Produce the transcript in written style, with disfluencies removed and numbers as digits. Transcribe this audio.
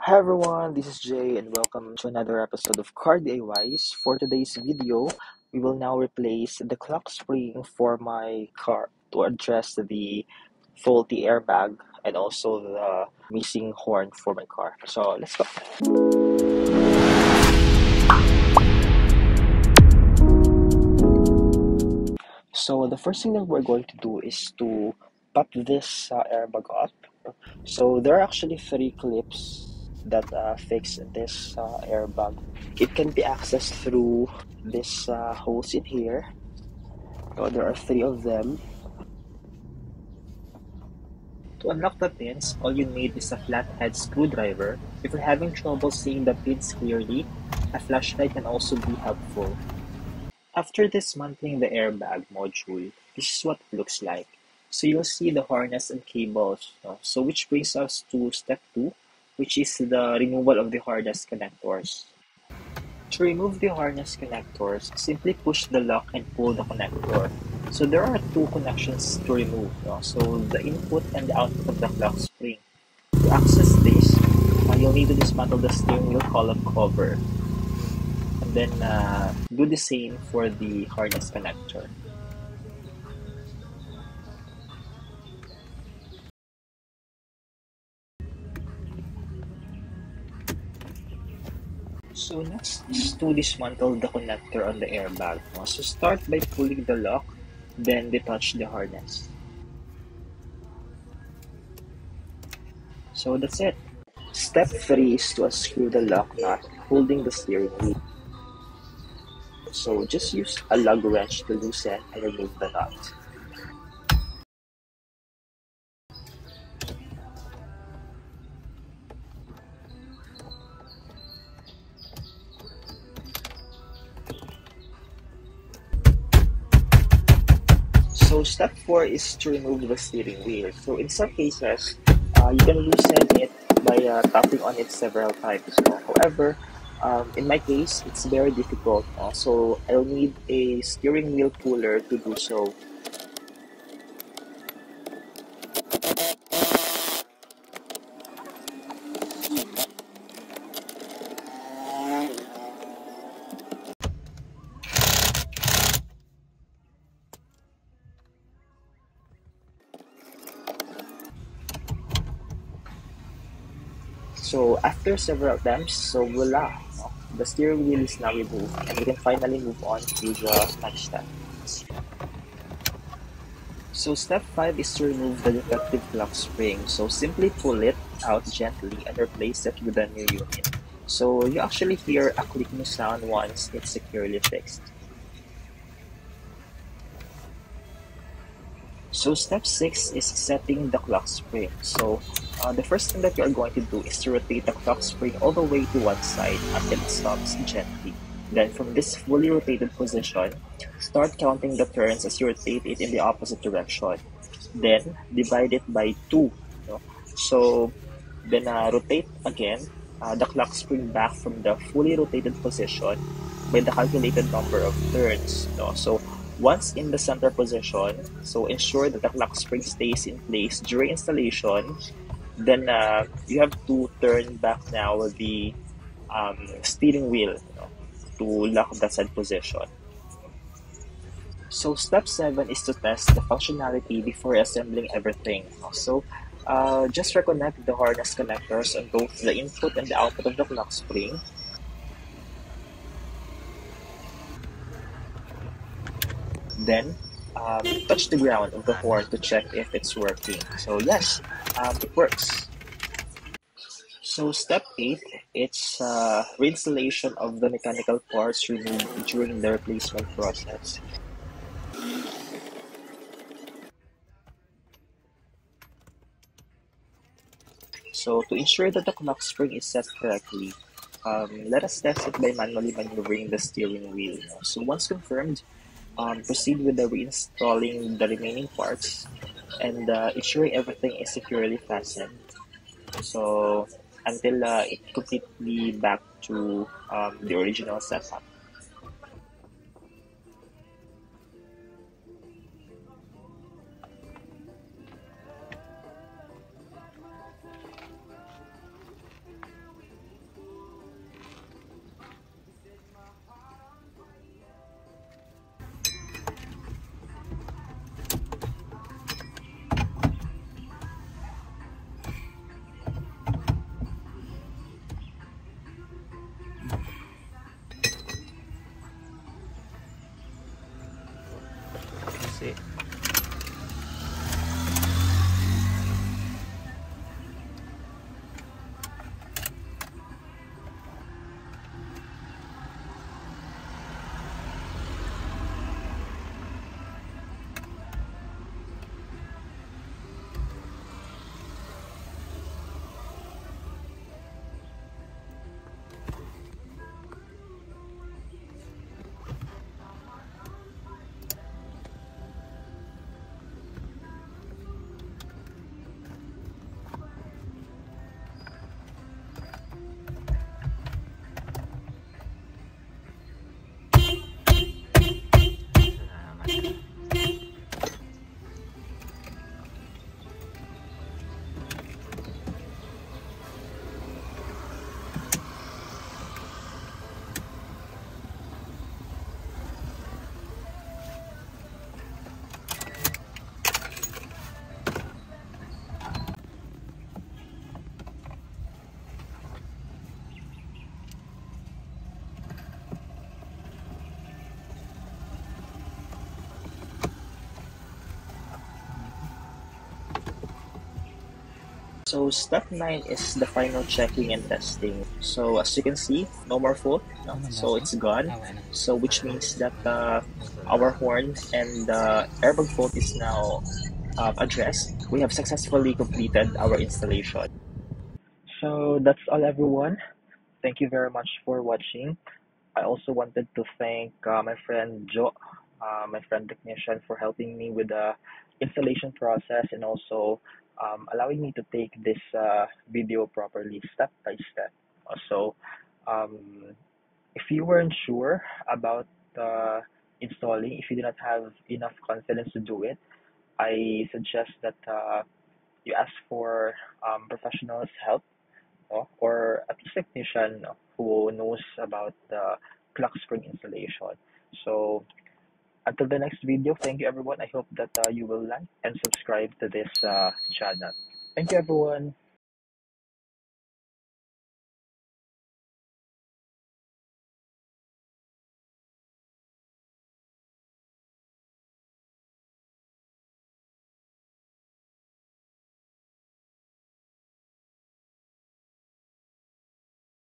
Hi everyone, this is Jay and welcome to another episode of Car DIYs. For today's video, we will now replace the clock spring for my car to address the faulty airbag and also the missing horn for my car. So let's go. So the first thing that we're going to do is to pop this airbag up. So there are actually three clips that fix this airbag. It can be accessed through this holes in here. So there are three of them. To unlock the pins, all you need is a flathead screwdriver. If you're having trouble seeing the pins clearly, a flashlight can also be helpful. After dismantling the airbag module, this is what it looks like. So you'll see the harness and cables. So which brings us to step 2, which is the removal of the harness connectors. To remove the harness connectors, simply push the lock and pull the connector. So there are two connections to remove. So the input and the output of the clock spring. To access this, you'll need to dismantle the steering wheel column cover. And then do the same for the harness connector. So next is to dismantle the connector on the airbag. So start by pulling the lock, then detach the harness. So that's it. Step 3 is to unscrew the lock nut holding the steering wheel. So just use a lug wrench to loosen and remove the nut. So step 4 is to remove the steering wheel. So in some cases, you can loosen it by tapping on it several times. However, in my case, it's very difficult. So I'll need a steering wheel puller to do so. So after several attempts, so voila, the steering wheel is now removed and we can finally move on to the next step. So step 5 is to remove the defective clock spring. So simply pull it out gently and replace it with a new unit. So you actually hear a clicking sound once it's securely fixed. So step 6 is setting the clock spring. So the first thing that you are going to do is to rotate the clock spring all the way to one side until it stops gently. Then from this fully rotated position, start counting the turns as you rotate it in the opposite direction. Then divide it by 2. No? So then rotate again the clock spring back from the fully rotated position by the calculated number of turns. No? So once in the center position, so ensure that the clock spring stays in place during installation. Then you have to turn back now the steering wheel to lock the said position. So step 7 is to test the functionality before assembling everything. So just reconnect the harness connectors on both the input and the output of the clock spring. Then touch the ground of the horn to check if it's working. So yes, it works. So step 8, it's reinstallation of the mechanical parts removed during the replacement process. So to ensure that the clock spring is set correctly, let us test it by manually maneuvering the steering wheel. So once confirmed, proceed with the reinstalling the remaining parts and ensuring everything is securely fastened. So until it completely back to the original setup. So step 9 is the final checking and testing. So as you can see, no more fault. No? So it's gone. So which means that our horn and the airbag fault is now addressed. We have successfully completed our installation. So that's all, everyone. Thank you very much for watching. I also wanted to thank my friend Joe, my friend technician, for helping me with the installation process and also allowing me to take this video properly, step by step. Also, um, if you weren't sure about installing, if you do not have enough confidence to do it, I suggest that you ask for professionals' help, no? Or at least technician who knows about the clock spring installation. So until the next video, thank you everyone. I hope that you will like and subscribe to this channel. Thank you everyone.